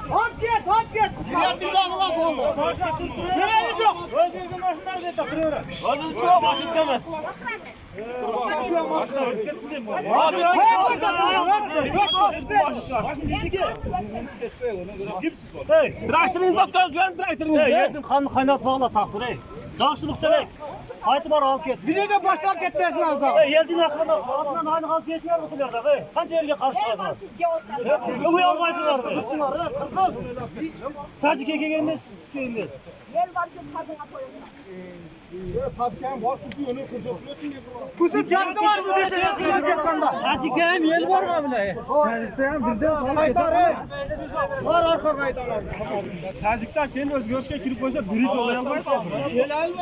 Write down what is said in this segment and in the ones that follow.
Hop git. Bir daha lan oldu. Nereye çok? Özünüzün başından da takılıyor. Hadi sıra başlık demez. Abi Traktörünüz bak gözlerin traktörünüz. yedim kan kaynatmağla taksın ey. Çalışılık söyle. Haydi var al kes. Bir de başlar gitmesin az daha. Yeldin aklından aynı halk yesin var mısın orada? Kaç yerine karşı çıkarsın? Uyanmaysın orada. Tacı kekeğinde sikeyinde. Kusur cankı var mı? Beş lirası marketkanda. Tacı kekeğin yel var mı bile? Var arka kaydalar. Tacıktan kendi özgürlüğe girip koysa birici olaya almayız mı? Helal mi?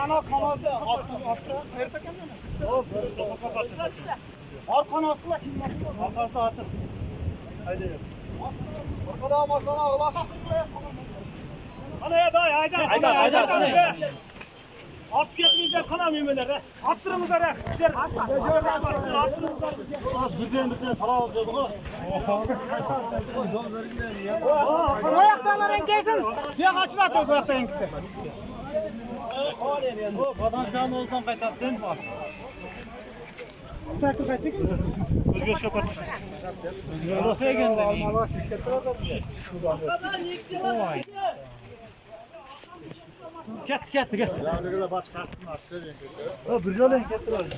Ana kanadı attı. Arkana atla kim var? Arkası açık. Arkada masana ağla. Hadi ya dayı haydi. At getmeyecek kanal müminlere. Attırın üzere. Birbirimize salam olacak bunu. Ayaklarına gelsin. Ya kaçın atıyoruz ayakta gitti. Kadan olsan kaytattın var. Tertip ettik. Özgür kapatış. Özgür geldi. Allah şirketler de bir şey. Get. Ya ne kadar başkasın attı. O bir yolun getir öyle.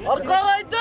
Arkadaydı.